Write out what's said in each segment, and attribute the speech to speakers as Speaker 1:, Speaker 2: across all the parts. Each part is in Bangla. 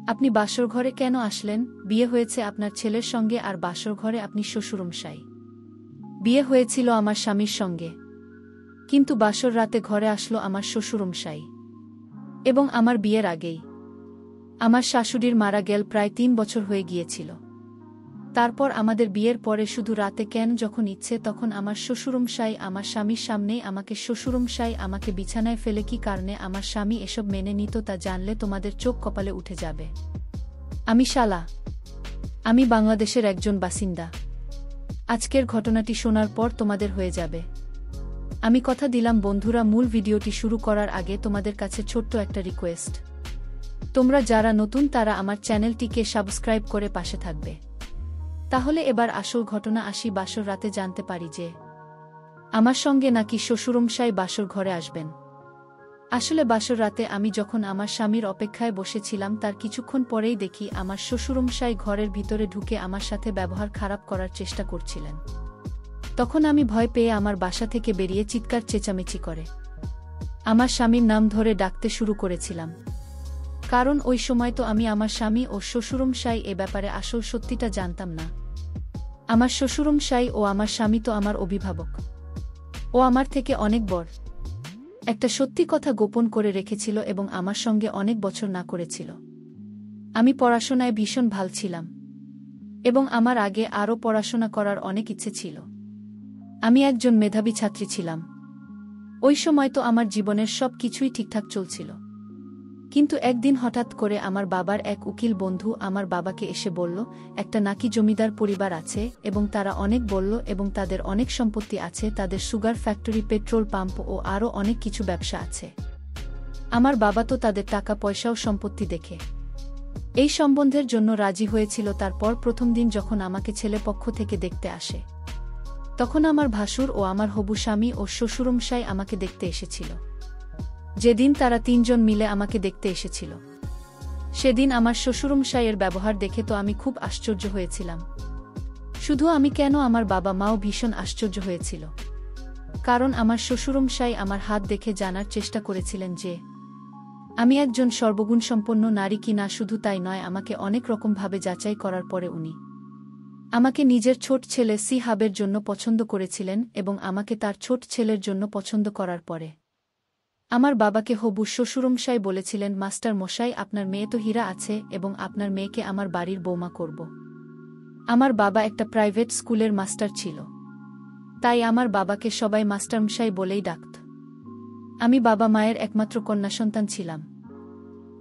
Speaker 1: আপনি বাসর ঘরে কেন আসলেন? বিয়ে হয়েছে আপনার ছেলের সঙ্গে আর বাসর ঘরে আপনি শ্বশুরমশাই। বিয়ে হয়েছিল আমার স্বামীর সঙ্গে, কিন্তু বাসর রাতে ঘরে আসলো আমার শ্বশুরমশাই। এবং আমার বিয়ের আগেই। আমার শাশুড়ির মারা গেল প্রায় ৩ বছর হয়ে গিয়েছিল। তারপর আমাদের বিয়ের পরে শুধু রাতে কেন যখন ইচ্ছে তখন আমার শ্বশুরমশাই আমার স্বামীর সামনেই আমাকে শ্বশুরমশাই আমাকে বিছানায় ফেলে কি কারণে আমার স্বামী এসব মেনে নিত তা জানলে তোমাদের চোখ কপালে উঠে যাবে। আমি শালা। আমি বাংলাদেশের একজন বাসিন্দা। আজকের ঘটনাটি শোনার পর তোমাদের হয়ে যাবে। আমি কথা দিলাম বন্ধুরা, মূল ভিডিওটি শুরু করার আগে তোমাদের কাছে ছোট্ট একটা রিকোয়েস্ট। তোমরা যারা নতুন তারা আমার চ্যানেলটিকে সাবস্ক্রাইব করে পাশে থাকবে। তাহলে এবার আসল ঘটনা আসি। বাসর রাতে জানতে পারি যে আমার সঙ্গে নাকি শ্বশুরমশাই বাসর ঘরে আসবেন। আসলে বাসর রাতে আমি যখন আমার স্বামীর অপেক্ষায় বসেছিলাম তার কিছুক্ষণ পরেই দেখি আমার শ্বশুরমশাই ঘরের ভিতরে ঢুকে আমার সাথে ব্যবহার খারাপ করার চেষ্টা করছিলেন। তখন আমি ভয় পেয়ে আমার বাসা থেকে বেরিয়ে চিৎকার চেঁচামেচি করে আমার স্বামীর নাম ধরে ডাকতে শুরু করেছিলাম। কারণ ওই সময় তো আমি আমার স্বামী ও শ্বশুরমশাই এ ব্যাপারে আসল সত্যিটা জানতাম না। আমার শ্বশুরমশাই ও আমার স্বামী তো আমার অভিভাবক। ও আমার থেকে অনেক বড়। একটা সত্যি কথা গোপন করে রেখেছিল এবং আমার সঙ্গে অনেক বছর না করেছিল। আমি পড়াশোনায় ভীষণ ভাল ছিলাম এবং আমার আগে আরও পড়াশোনা করার অনেক ইচ্ছে ছিল। আমি একজন মেধাবী ছাত্রী ছিলাম। ওই সময় তো আমার জীবনের সব কিছুই ঠিকঠাক চলছিল। কিন্তু একদিন হঠাৎ করে আমার বাবার এক উকিল বন্ধু আমার বাবাকে এসে বলল একটা নাকি জমিদার পরিবার আছে এবং তারা অনেক বলল এবং তাদের অনেক সম্পত্তি আছে, তাদের সুগার ফ্যাক্টরি, পেট্রোল পাম্প ও আরও অনেক কিছু ব্যবসা আছে। আমার বাবা তো তাদের টাকা পয়সাও সম্পত্তি দেখে এই সম্বন্ধের জন্য রাজি হয়েছিল। তারপর প্রথম দিন যখন আমাকে ছেলেপক্ষ থেকে দেখতে আসে তখন আমার ভাসুর ও আমার হবু স্বামী ও শ্বশুরমশাই আমাকে দেখতে এসেছিল। যেদিন তারা ৩ জন মিলে আমাকে দেখতে এসেছিল সেদিন আমার শ্বশুরমশাইয়ের ব্যবহার দেখে তো আমি খুব আশ্চর্য হয়েছিলাম। শুধু আমি কেন, আমার বাবা মাও ভীষণ আশ্চর্য হয়েছিল। কারণ আমার শ্বশুরমশাই আমার হাত দেখে জানার চেষ্টা করেছিলেন যে আমি একজন সর্বগুণসম্পন্ন নারী কি না। শুধু তাই নয়, আমাকে অনেক রকমভাবে যাচাই করার পরে উনি আমাকে নিজের ছোট ছেলে সিহাবের জন্য পছন্দ করেছিলেন এবং আমাকে তার ছোট ছেলের জন্য পছন্দ করার পরে আমার বাবাকে হবু শ্বশুরমশাই বলেছিলেন, মাস্টার মশাই, আপনার মেয়ে তো হীরা আছে এবং আপনার মেয়েকে আমার বাড়ির বৌমা করব। আমার বাবা একটা প্রাইভেট স্কুলের মাস্টার ছিল, তাই আমার বাবাকে সবাই মাস্টারমশাই বলেই ডাকত। আমি বাবা মায়ের একমাত্র কন্যা সন্তান ছিলাম।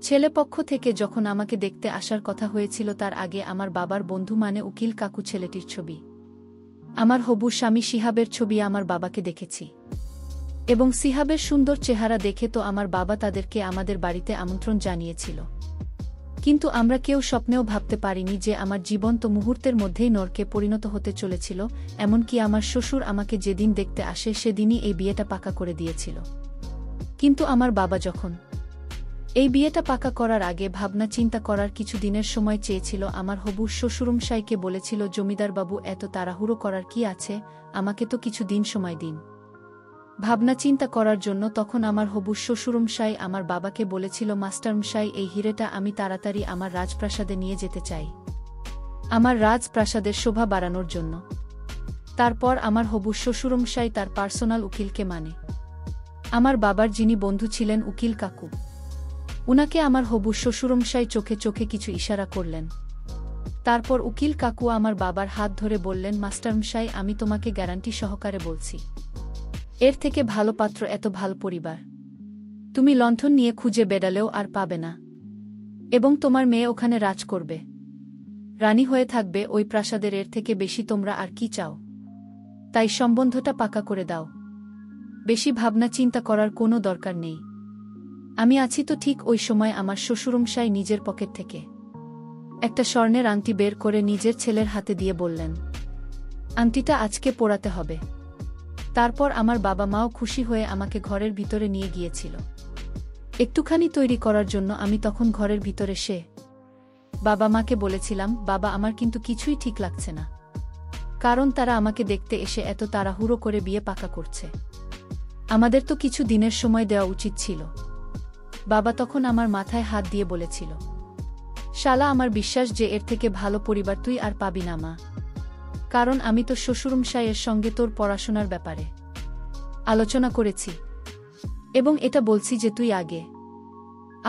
Speaker 1: ছেলেপক্ষ থেকে যখন আমাকে দেখতে আসার কথা হয়েছিল তার আগে আমার বাবার বন্ধু মানে উকিল কাকু ছেলেটির ছবি, আমার হবু স্বামী সিহাবের ছবি আমার বাবাকে দেখেছি এবং সিহাবের সুন্দর চেহারা দেখে তো আমার বাবা তাদেরকে আমাদের বাড়িতে আমন্ত্রণ জানিয়েছিল। কিন্তু আমরা কেউ স্বপ্নেও ভাবতে পারিনি যে আমার জীবন তো মুহূর্তের মধ্যেই নরকে পরিণত হতে চলেছিল। এমনকি আমার শ্বশুর আমাকে যেদিন দেখতে আসে সেদিনই এই বিয়েটা পাকা করে দিয়েছিল। কিন্তু আমার বাবা যখন এই বিয়েটা পাকা করার আগে ভাবনা চিন্তা করার কিছু দিনের সময় চেয়েছিল, আমার হবু শ্বশুরমশাইকে বলেছিল, জমিদারবাবু এত তাড়াহুড়ো করার কি আছে, আমাকে তো কিছু দিন সময় দিন ভাবনা চিন্তা করার জন্য। তখন আমার হবু শ্বশুরমশাই আমার বাবাকে বলেছিল, মাস্টারমশাই, এই হিরেটা আমি তাড়াতাড়ি আমার রাজপ্রাসাদে নিয়ে যেতে চাই, আমার রাজপ্রাসাদের শোভা বাড়ানোর জন্য। তারপর আমার হবু শ্বশুরমশাই তার পার্সোনাল উকিলকে মানে আমার বাবার যিনি বন্ধু ছিলেন উকিল কাকু, উনাকে আমার হবু শ্বশুরমশাই চোখে চোখে কিছু ইশারা করলেন। তারপর উকিল কাকু আমার বাবার হাত ধরে বললেন, মাস্টারমশাই, আমি তোমাকে গ্যারান্টি সহকারে বলছি, এর থেকে ভালো পাত্র, এত ভালো পরিবার তুমি লণ্ঠন নিয়ে খুঁজে বেড়ালেও আর পাবে না এবং তোমার মেয়ে ওখানে রাজ করবে, রানী হয়ে থাকবে ওই প্রাসাদের। এর থেকে বেশি তোমরা আর কি চাও? তাই সম্বন্ধটা পাকা করে দাও, বেশি ভাবনা চিন্তা করার কোনো দরকার নেই। আমি আছি তো ঠিক। ওই সময় আমার শ্বশুরমশাই নিজের পকেট থেকে একটা স্বর্ণের আংটি বের করে নিজের ছেলের হাতে দিয়ে বললেন, আংটিটা আজকে পরাতে হবে। তারপর আমার বাবা মাও খুশি হয়ে আমাকে ঘরের ভিতরে নিয়ে গিয়েছিল একটুখানি তৈরি করার জন্য। আমি তখন ঘরের ভিতরে বাবা মাকে বলেছিলাম, বাবা, আমার কিন্তু কিছুই ঠিক লাগছে না, কারণ তারা আমাকে দেখতে এসে এত তাড়াহুড়ো করে বিয়ে পাকা করছে, আমাদের তো কিছু দিনের সময় দেওয়া উচিত ছিল। বাবা তখন আমার মাথায় হাত দিয়ে বলেছিল, শালা, আমার বিশ্বাস যে এর থেকে ভালো পরিবার তুই আর পাবি না মা। কারণ আমি তো শ্বশুরমশাইয়ের সঙ্গে তোর পড়াশোনার ব্যাপারে আলোচনা করেছি, এবং এটা বলছি যে তুই আগে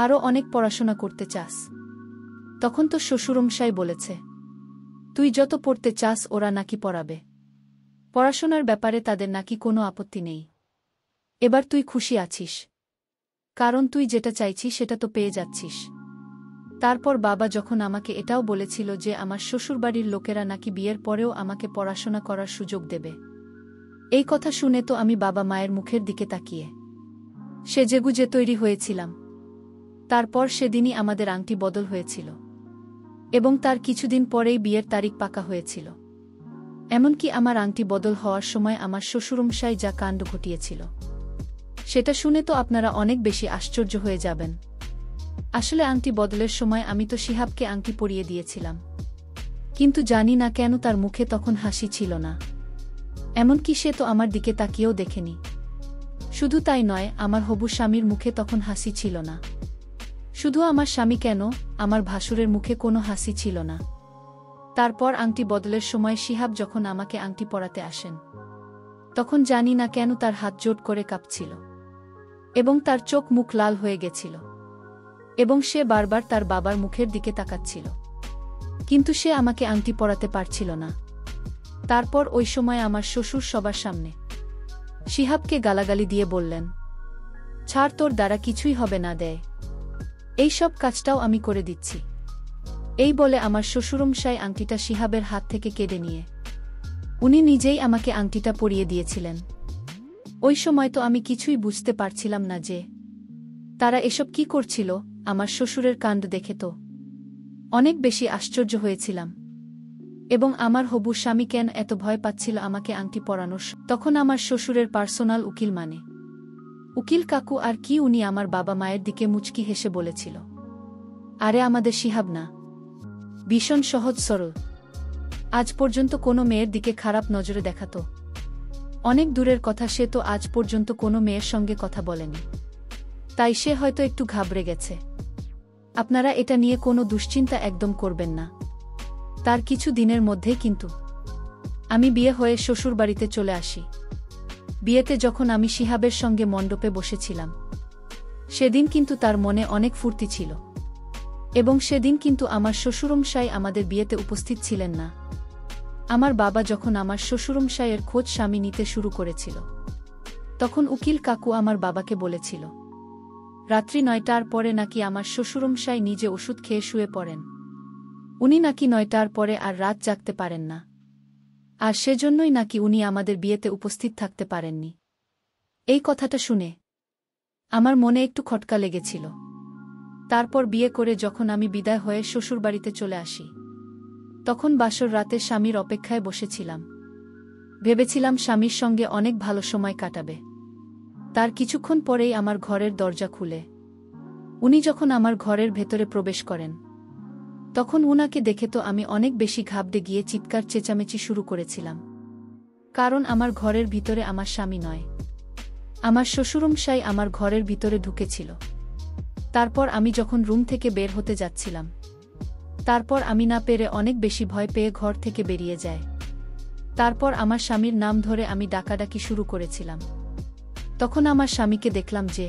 Speaker 1: আরও অনেক পড়াশোনা করতে চাস। তখন তো শ্বশুরমশাই বলেছে তুই যত পড়তে চাস ওরা নাকি পড়াবে, পড়াশোনার ব্যাপারে তাদের নাকি কোনো আপত্তি নেই। এবার তুই খুশি আছিস, কারণ তুই যেটা চাইছিস সেটা তো পেয়ে যাচ্ছিস। তারপর বাবা যখন আমাকে এটাও বলেছিল যে আমার শ্বশুরবাড়ির লোকেরা নাকি বিয়ের পরেও আমাকে পড়াশোনা করার সুযোগ দেবে, এই কথা শুনে তো আমি বাবা মায়ের মুখের দিকে তাকিয়ে সেজেগুজে তৈরি হয়েছিলাম। তারপর সেদিনই আমাদের আংটি বদল হয়েছিল, এবং তার কিছুদিন পরেই বিয়ের তারিখ পাকা হয়েছিল। এমনকি আমার আংটি বদল হওয়ার সময় আমার শ্বশুরমশাই যা কাণ্ড ঘটিয়েছিল সেটা শুনে তো আপনারা অনেক বেশি আশ্চর্য হয়ে যাবেন। আসলে আংটি বদলের সময় আমি তো শিহাবকে আংটি পরিয়ে দিয়েছিলাম, কিন্তু জানি না কেন তার মুখে তখন হাসি ছিল না। এমনকি সে তো আমার দিকে তাকিয়েও দেখেনি। শুধু তাই নয়, আমার হবু স্বামীর মুখে তখন হাসি ছিল না। শুধু আমার স্বামী কেন, আমার ভাসুরের মুখে কোনো হাসি ছিল না। তারপর আংটি বদলের সময় শিহাব যখন আমাকে আংটি পরাতে আসেন, তখন জানি না কেন তার হাত জোট করে কাঁপছিল, এবং তার চোখ মুখ লাল হয়ে গেছিল, এবং সে বারবার তার বাবার মুখের দিকে তাকাচ্ছিল, কিন্তু সে আমাকে আংটি পরাতে পারছিল না। তারপর ওই সময় আমার শ্বশুর সবার সামনে শিহাবকে গালাগালি দিয়ে বললেন, ছাড়, তোর দ্বারা কিছুই হবে না, দেয় এই সব কাজটাও আমি করে দিচ্ছি। এই বলে আমার শ্বশুরমশাই আংটিটা শিহাবের হাত থেকে কেড়ে নিয়ে উনি নিজেই আমাকে আংটিটা পরিয়ে দিয়েছিলেন। ওই সময় তো আমি কিছুই বুঝতে পারছিলাম না যে তারা এসব কি করছিল। আমার শ্বশুরের কাণ্ড দেখে তো অনেক বেশি আশ্চর্য হয়েছিলাম, এবং আমার হবু স্বামী কেন এত ভয় পাচ্ছিল আমাকে আংটি পরানোর। তখন আমার শ্বশুরের পার্সোনাল উকিল মানে উকিল কাকু আর কি, উনি আমার বাবা মায়ের দিকে মুচকি হেসে বলেছিল, আরে আমাদের শিহাব না, ভীষণ সহজ সরল, আজ পর্যন্ত কোনো মেয়ের দিকে খারাপ নজরে দেখাতো। অনেক দূরের কথা, সে তো আজ পর্যন্ত কোনো মেয়ের সঙ্গে কথা বলেনি, তাই সে হয়তো একটু ঘাবড়ে গেছে। আপনারা এটা নিয়ে কোনো দুশ্চিন্তা একদম করবেন না। তার কিছু দিনের মধ্যেই কিন্তু আমি বিয়ে হয়ে শ্বশুরবাড়িতে চলে আসি। বিয়েতে যখন আমি শিহাবের সঙ্গে মণ্ডপে বসেছিলাম, সেদিন কিন্তু তার মনে অনেক ফুর্তি ছিল, এবং সেদিন কিন্তু আমার শ্বশুরমশাই আমাদের বিয়েতে উপস্থিত ছিলেন না। আমার বাবা যখন আমার শ্বশুরমশাইয়ের খোঁজ স্বামী নিতে শুরু করেছিল, তখন উকিল কাকু আমার বাবাকে বলেছিল রাত্রি 9টার পরে নাকি আমার শ্বশুরমশাই নিজে ওষুধ খেয়ে শুয়ে পড়েন। উনি নাকি 9টার পরে আর রাত জাগতে পারেন না, আর সেজন্যই নাকি উনি আমাদের বিয়েতে উপস্থিত থাকতে পারেননি। এই কথাটা শুনে আমার মনে একটু খটকা লেগেছিল। তারপর বিয়ে করে যখন আমি বিদায় হয়ে শ্বশুরবাড়িতে চলে আসি, তখন বাসর রাতে স্বামীর অপেক্ষায় বসেছিলাম। ভেবেছিলাম স্বামীর সঙ্গে অনেক ভালো সময় কাটাবে। তার কিছুক্ষণ পরেই আমার ঘরের দরজা খুলে উনি যখন আমার ঘরের ভেতরে প্রবেশ করেন, তখন উনাকে দেখে তো আমি অনেক বেশি ঘাবড়ে গিয়ে চিৎকার চেঁচামেচি শুরু করেছিলাম। কারণ আমার ঘরের ভিতরে আমার স্বামী নয়, আমার শ্বশুরমশাই আমার ঘরের ভিতরে ঢুকেছিল। তারপর আমি যখন রুম থেকে বের হতে যাচ্ছিলাম, তারপর আমি না পেরে অনেক বেশি ভয় পেয়ে ঘর থেকে বেরিয়ে যায়। তারপর আমার স্বামীর নাম ধরে আমি ডাকাডাকি শুরু করেছিলাম। তখন আমার স্বামীকে দেখলাম যে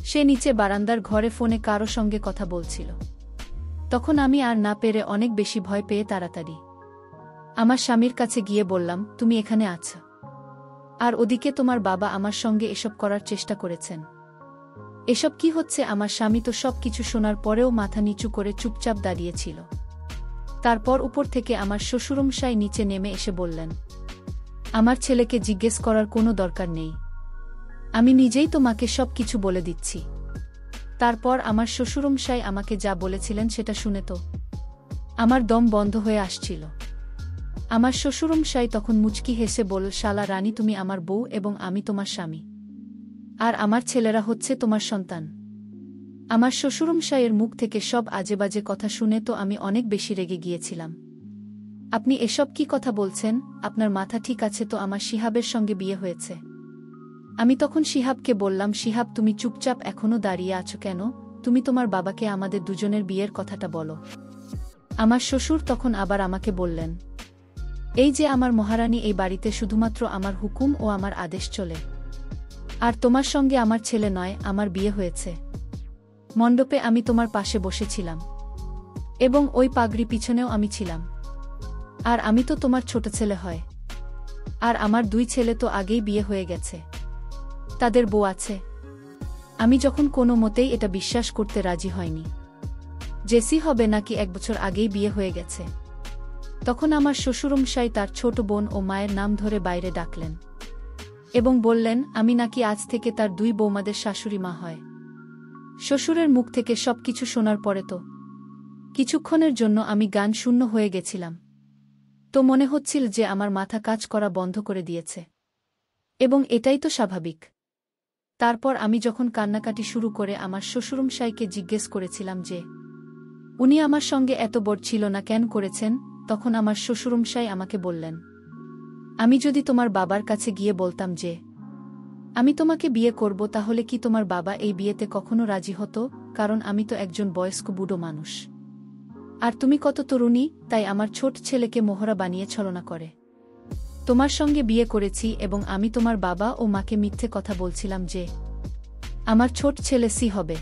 Speaker 1: সে নিচে বারান্দার ঘরে ফোনে কারো সঙ্গে কথা বলছিল। তখন আমি আর না পেরে অনেক বেশি ভয় পেয়ে তাড়াতাড়ি আমার স্বামীর কাছে গিয়ে বললাম, তুমি এখানে আছো, আর ওদিকে তোমার বাবা আমার সঙ্গে এসব করার চেষ্টা করেছেন। এসব কি হচ্ছে? আমার স্বামী তো সব কিছু শোনার পরেও মাথা নিচু করে চুপচাপ দাঁড়িয়েছিল। তারপর উপর থেকে আমার শ্বশুরমশাই নিচে নেমে এসে বললেন, আমার ছেলেকে জিজ্ঞেস করার কোনো দরকার নেই, আমি নিজেই তোমাকে সব কিছু বলে দিচ্ছি। তারপর আমার শ্বশুরমশাই আমাকে যা বলেছিলেন সেটা শুনে তো আমার দম বন্ধ হয়ে আসছিল। আমার শ্বশুরমশাই তখন মুচকি হেসে বলল, শালা রানী, তুমি আমার বউ এবং আমি তোমার স্বামী, আর আমার ছেলেরা হচ্ছে তোমার সন্তান। আমার শ্বশুরমশাইয়ের মুখ থেকে সব আজেবাজে কথা শুনে তো আমি অনেক বেশি রেগে গিয়েছিলাম। আপনি এসব কি কথা বলছেন? আপনার মাথা ঠিক আছে তো? আমার শিহাবের সঙ্গে বিয়ে হয়েছে। আমি তখন শিহাবকে বললাম, শিহাব, তুমি চুপচাপ এখনো দাঁড়িয়ে আছো কেন? তুমি তোমার বাবাকে আমাদের দুজনের বিয়ের কথাটা বলো। আমার শ্বশুর তখন আবার আমাকে বললেন, এই যে আমার মহারানী, এই বাড়িতে শুধুমাত্র আমার হুকুম ও আমার আদেশ চলে। আর তোমার সঙ্গে আমার ছেলে নয়, আমার বিয়ে হয়েছে। মণ্ডপে আমি তোমার পাশে বসেছিলাম এবং ওই পাগড়ি পিছনেও আমি ছিলাম। আর আমি তো তোমার ছোট ছেলে হয়। আর আমার 2 ছেলে তো আগেই বিয়ে হয়ে গেছে, তাদের বউ আছে। আমি যখন কোনো মতেই এটা বিশ্বাস করতে রাজি হয়নি জেসি হবে নাকি 1 বছর আগেই বিয়ে হয়ে গেছে, তখন আমার শ্বশুরমশাই তার ছোট বোন ও মায়ের নাম ধরে বাইরে ডাকলেন এবং বললেন আমি নাকি আজ থেকে তার 2 বৌমাদের শাশুড়ি মা হয়। শ্বশুরের মুখ থেকে সবকিছু শোনার পরে তো কিছুক্ষণের জন্য আমি গান শূন্য হয়ে গেছিলাম। তো মনে হচ্ছিল যে আমার মাথা কাজ করা বন্ধ করে দিয়েছে, এবং এটাই তো স্বাভাবিক। তারপর আমি যখন কান্নাকাটি শুরু করে আমার শ্বশুরমশাইকে জিজ্ঞেস করেছিলাম যে উনি আমার সঙ্গে এত বড় ছিল না কেন করেছেন, তখন আমার শ্বশুরমশাই আমাকে বললেন, আমি যদি তোমার বাবার কাছে গিয়ে বলতাম যে আমি তোমাকে বিয়ে করব, তাহলে কি তোমার বাবা এই বিয়েতে কখনো রাজি হতো? কারণ আমি তো একজন বয়স্ক বুড়ো মানুষ, আর তুমি কত তরুণী, তাই আমার ছোট ছেলেকে মোহরা বানিয়ে ছলনা করে তোমার সঙ্গে বিয়ে করেছি। এবং আমি তোমার বাবা ও মাকে মিথ্যে কথা বলছিলাম যে আমার ছোট ছেলে সি হবে,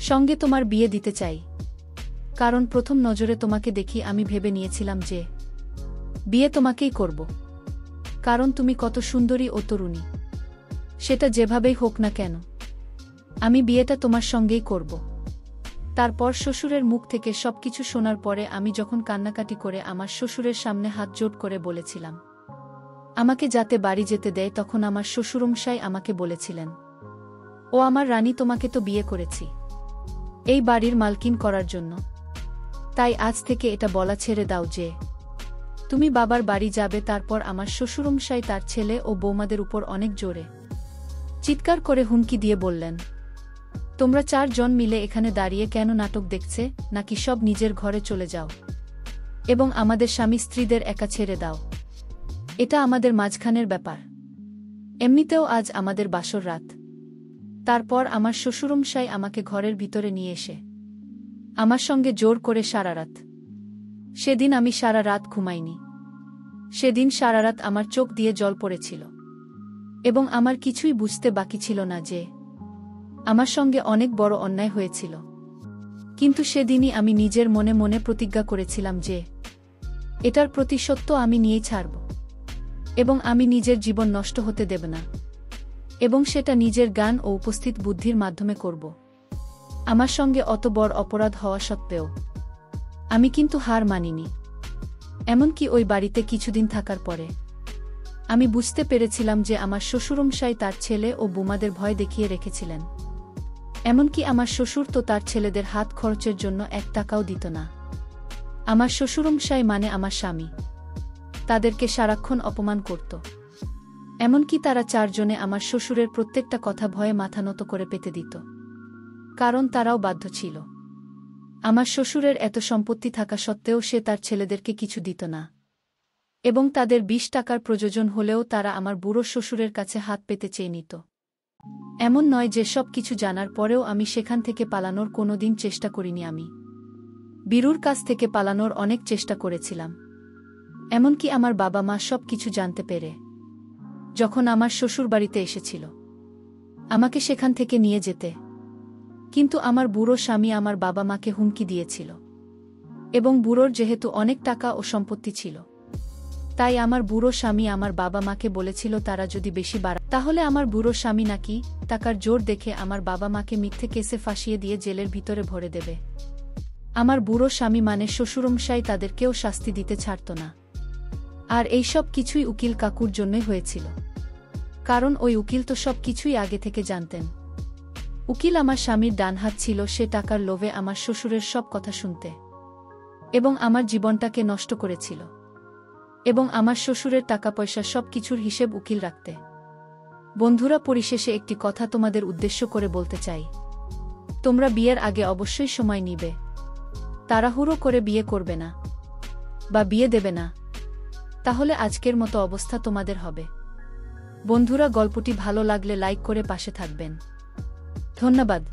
Speaker 1: সঙ্গে তোমার বিয়ে দিতে চাই। কারণ প্রথম নজরে তোমাকে দেখি আমি ভেবে নিয়েছিলাম যে বিয়ে তোমাকেই করব, কারণ তুমি কত সুন্দরী ও তরুণী। সেটা যেভাবেই হোক না কেন, আমি বিয়েটা তোমার সঙ্গেই করব। তারপর শ্বশুরের মুখ থেকে সবকিছু শোনার পরে আমি যখন কান্নাকাটি করে আমার শ্বশুরের সামনে হাত জোড় করে বলেছিলাম আমাকে যাতে বাড়ি যেতে দেয়, তখন আমার শ্বশুরমশাই আমাকে বলেছিলেন, ও আমার রানী, তোমাকে তো বিয়ে করেছি এই বাড়ির মালকিন করার জন্য, তাই আজ থেকে এটা বলা ছেড়ে দাও যে তুমি বাবার বাড়ি যাবে। তারপর আমার শ্বশুরমশাই তার ছেলে ও বৌমাদের উপর অনেক জোরে চিৎকার করে হুমকি দিয়ে বললেন, তোমরা 4 জন মিলে এখানে দাঁড়িয়ে কেন নাটক দেখছে, নাকি সব নিজের ঘরে চলে যাও এবং আমাদের স্বামী স্ত্রীদের একা ছেড়ে দাও। এটা আমাদের মাঝখানের ব্যাপার, এমনিতেও আজ আমাদের বাসর রাত। তারপর আমার শ্বশুরমশাই আমাকে ঘরের ভিতরে নিয়ে এসে আমার সঙ্গে জোর করে সারা রাত। সেদিন আমি সারা রাত ঘুমাইনি। সেদিন সারা রাত আমার চোখ দিয়ে জল পড়েছিল এবং আমার কিছুই বুঝতে বাকি ছিল না যে আমার সঙ্গে অনেক বড় অন্যায় হয়েছিল। কিন্তু সেদিনই আমি নিজের মনে মনে প্রতিজ্ঞা করেছিলাম যে এটার প্রতিশোধ তো আমি নিয়েই ছাড়ব এবং আমি নিজের জীবন নষ্ট হতে দেব না, এবং সেটা নিজের জ্ঞান ও উপস্থিত বুদ্ধির মাধ্যমে করব। আমার সঙ্গে অত বড় অপরাধ হওয়া সত্ত্বেও আমি কিন্তু হার মানিনি। এমনকি ওই বাড়িতে কিছুদিন থাকার পরে আমি বুঝতে পেরেছিলাম যে আমার শ্বশুরমশাই তার ছেলে ও বোমাদের ভয় দেখিয়ে রেখেছিলেন। এমনকি আমার শ্বশুর তো তার ছেলেদের হাত খরচের জন্য 1 টাকাও দিত না। আমার শ্বশুরমশাই মানে আমার স্বামী তাদেরকে সারাক্ষণ অপমান করত। এমনকি তারা 4 জনে আমার শ্বশুরের প্রত্যেকটা কথা ভয়ে মাথা নত করে পেতে দিত, কারণ তারাও বাধ্য ছিল। আমার শ্বশুরের এত সম্পত্তি থাকা সত্ত্বেও সে তার ছেলেদেরকে কিছু দিত না, এবং তাদের 20 টাকার প্রয়োজন হলেও তারা আমার বুড়ো শ্বশুরের কাছে হাত পেতে চেয়ে নিত। এমন নয় যে সব কিছু জানার পরেও আমি সেখান থেকে পালানোর কোনোদিন চেষ্টা করিনি। আমি বীরুর কাছ থেকে পালানোর অনেক চেষ্টা করেছিলাম। এমনকি আমার বাবা মা সব কিছু জানতে পেরে যখন আমার শ্বশুর বাড়িতে এসেছিল আমাকে সেখান থেকে নিয়ে যেতে, কিন্তু আমার বুড়ো স্বামী আমার বাবা মাকে হুমকি দিয়েছিল, এবং বুড়োর যেহেতু অনেক টাকা ও সম্পত্তি ছিল, তাই আমার বুড়ো স্বামী আমার বাবা মাকে বলেছিল তারা যদি বেশি বাড়ায় তাহলে আমার বুড়ো স্বামী নাকি টাকার জোর দেখে আমার বাবা মাকে মিথ্যে কেসে ফাঁসিয়ে দিয়ে জেলের ভিতরে ভরে দেবে। আমার বুড়ো স্বামী মানে শ্বশুরমশাই তাদেরকেও শাস্তি দিতে ছাড়ত না। আর এই সব কিছুই উকিল কাকুর জন্যই হয়েছিল, কারণ ওই উকিল তো সব কিছুই আগে থেকে জানতেন। উকিল আমার স্বামীর ডানহাত ছিল, সে টাকার লোভে আমার শ্বশুরের সব কথা শুনতে এবং আমার জীবনটাকে নষ্ট করেছিল, এবং আমার শ্বশুরের টাকা পয়সা সব কিছুর হিসেব উকিল রাখতে। বন্ধুরা, পরিশেষে একটি কথা তোমাদের উদ্দেশ্য করে বলতে চাই, তোমরা বিয়ের আগে অবশ্যই সময় নিবে, তাড়াহুড়ো করে বিয়ে করবে না বা বিয়ে দেবে না, তাহলে আজকের মতো অবস্থা তোমাদের হবে। বন্ধুরা, গল্পটি ভালো লাগলে লাইক করে পাশে থাকবেন। ধন্যবাদ।